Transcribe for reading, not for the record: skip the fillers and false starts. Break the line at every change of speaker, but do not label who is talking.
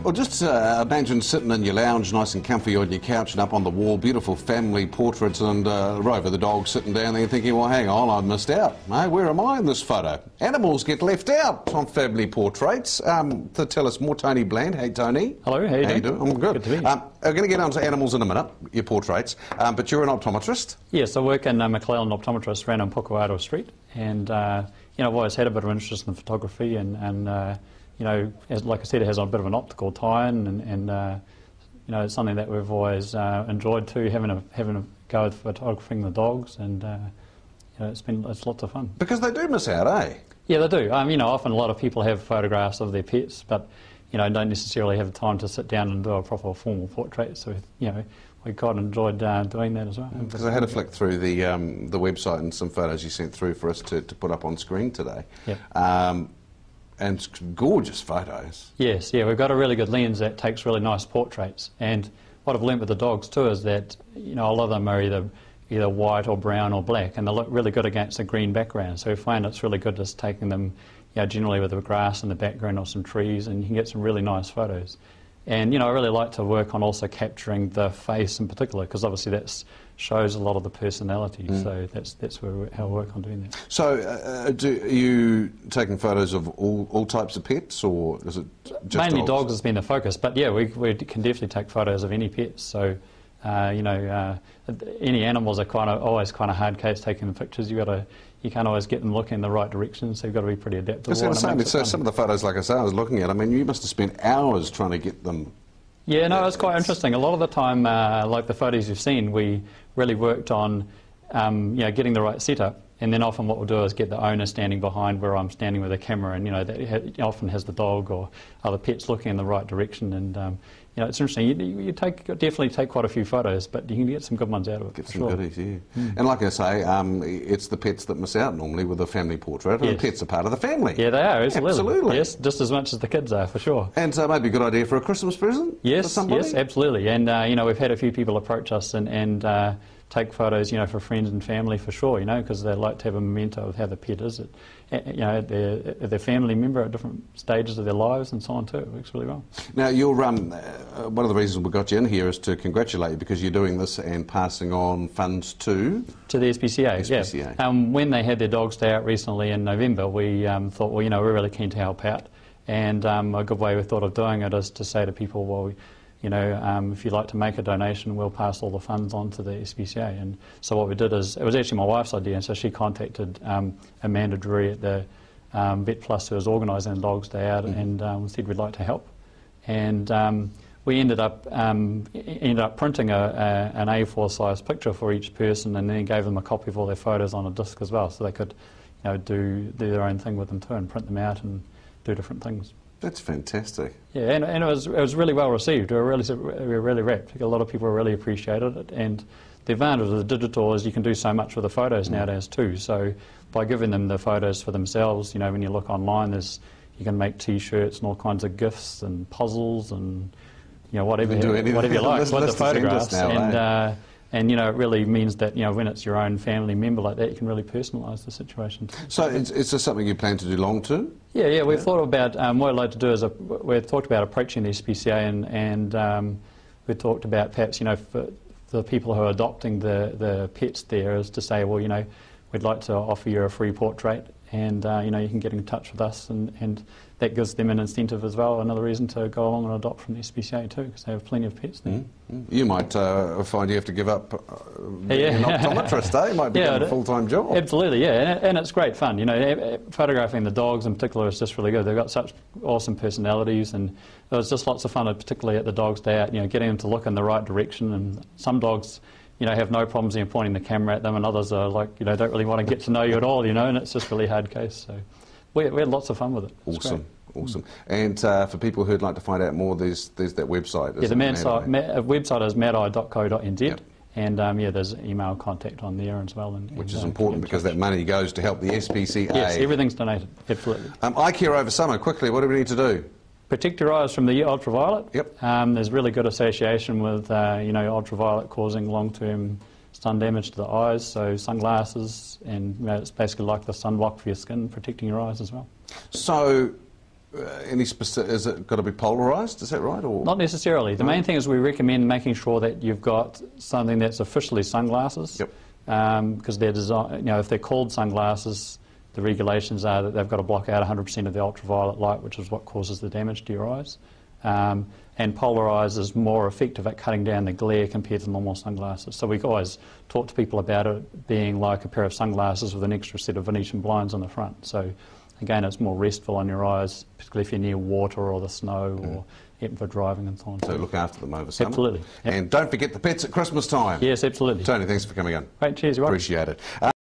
Well, just imagine sitting in your lounge, nice and comfy on your couch and up on the wall, beautiful family portraits, and Rover the dog sitting down there thinking, well, hang on, I missed out. Hey, where am I in this photo? Animals get left out on family portraits. To tell us more, Tony Bland. Hey, Tony.
Hello, how you doing?
I'm good.
Good to be here.
We're going to get on to animals in a minute, your portraits, but you're an optometrist.
Yes, I work in McClellan Optometrist around on Pukewato Street, and you know, I've always had a bit of interest in photography, and you know, like I said, it has a bit of an optical tie-in, and you know, it's something that we've always enjoyed too, having a go with photographing the dogs, and you know, it's lots of fun. Because
they do miss out, eh?
Yeah, they do. You know, often a lot of people have photographs of their pets, but you know, don't necessarily have the time to sit down and do a proper formal portrait. So you know, we quite enjoyed doing that as well.
Because I had a flick through the website and some photos you sent through for us to put up on screen today.
Yeah.
And gorgeous photos.
Yes, yeah, we've got a really good lens that takes really nice portraits. And what I've learnt with the dogs too is that, you know, a lot of them are either white or brown or black, and they look really good against a green background. So we find it's really good just taking them, you know, generally with the grass in the background or some trees, and you can get some really nice photos. And, you know, I really like to work on also capturing the face in particular, because obviously that shows a lot of the personality. So that's how I work on doing that. So
are you taking photos of all types of pets, or is it just
mainly dogs has been the focus, but yeah, we can definitely take photos of any pets. So, you know, any animals are always kind of hard case taking the pictures. You can't always get them looking in the right direction, so you've got to be pretty adaptable.
So some of the photos, like I say, I was looking at, I mean, you must have spent hours trying to get them.
Yeah, no, it's quite interesting. A lot of the time, like the photos you've seen, we really worked on you know, getting the right setup, and then often what we'll do is get the owner standing behind where I'm standing with a camera, and you know, that often has the dog or other pets looking in the right direction, and you know, it's interesting. You definitely take quite a few photos, but you can get some good ones out of it.
Get some goodies, yeah. And like I say, it's the pets that miss out normally with a family portrait, and pets are part of the family.
Yeah, they are, absolutely.
Absolutely.
Yes, just as much as the kids are, for sure.
And so maybe a good idea for a Christmas present?
Yes,
for somebody?
Yes, absolutely. And you know, we've had a few people approach us and take photos, you know, for friends and family for sure, you know, because they like to have a memento of how the pet is, you know, their family member at different stages of their lives and so on too. It works really well.
Now, you're, one of the reasons we got you in here is to congratulate you, because you're doing this and passing on funds to
the SPCA. Yeah. When they had their Dogs Day out recently in November, we thought, well, you know, we're really keen to help out, and a good way we thought of doing it is to say to people, well, you know, if you'd like to make a donation, we'll pass all the funds on to the SPCA. And so what we did is, it was actually my wife's idea, and so she contacted Amanda Drury at the Vet Plus, who was organising the Dogs Day out, and said we'd like to help. And we ended up printing an A4 size picture for each person, and then gave them a copy of all their photos on a disc as well, so they could, you know, do their own thing with them too, and print them out and do different things.
That's fantastic.
Yeah, and it was really well received. We were really rapt. A lot of people really appreciated it, and the advantage of the digital is you can do so much with the photos nowadays too. So by giving them the photos for themselves, you know, when you look online, you can make T-shirts and all kinds of gifts and puzzles and, you know, whatever you like with the photographs. Now, and you know, it really means that, you know, when it's your own family member like that, you can really personalise the situation.
So is this something you plan to do long term?
Yeah, we've thought about, what I'd like to do is, we've talked about approaching the SPCA, and we've talked about perhaps, you know, for the people who are adopting the pets there, is to say, well, you know, we'd like to offer you a free portrait, and you know, you can get in touch with us, and that gives them an incentive as well, another reason to go along and adopt from the SPCA too, because they have plenty of pets there.
You might find you have to give up being an optometrist, eh? It might become a full-time job.
Absolutely, yeah, and it's great fun. You know, photographing the dogs in particular is just really good. They've got such awesome personalities, and it was just lots of fun, particularly at the Dogs Day Out, you know, getting them to look in the right direction. And some dogs, you know, have no problems in pointing the camera at them, and others are like, you know, don't really want to get to know you at all, you know, and it's just really hard case. So we had lots of fun with it.
Awesome. And for people who'd like to find out more, there's that website.
Yeah, the website is madeye.co.nz, and yeah, there's email contact on there as well.
Which is important, because that money goes to help the SPCA.
Yes, everything's donated, absolutely.
Eye care over summer, quickly, what do we need to do?
Protect your eyes from the ultraviolet.
Yep.
There's really good association with you know, ultraviolet causing long-term sun damage to the eyes, so sunglasses, and you know, it's basically like the sunblock for your skin, protecting your eyes as well.
So any specific, is it got to be polarised, is that right? Or?
Not necessarily. The main thing is we recommend making sure that you've got something that's officially sunglasses.
Yep.
Because they're designed, if they're called sunglasses, the regulations are that they've got to block out 100% of the ultraviolet light, which is what causes the damage to your eyes. And polarised is more effective at cutting down the glare compared to normal sunglasses. So we always talk to people about it being like a pair of sunglasses with an extra set of Venetian blinds on the front. So again, it's more restful on your eyes, particularly if you're near water or the snow or even for driving and so on.
So look after them over summer.
Absolutely. Yep.
And don't forget the pets at Christmas time.
Yes, absolutely.
Tony, thanks for coming on.
Great, cheers. You're welcome.
Appreciate it.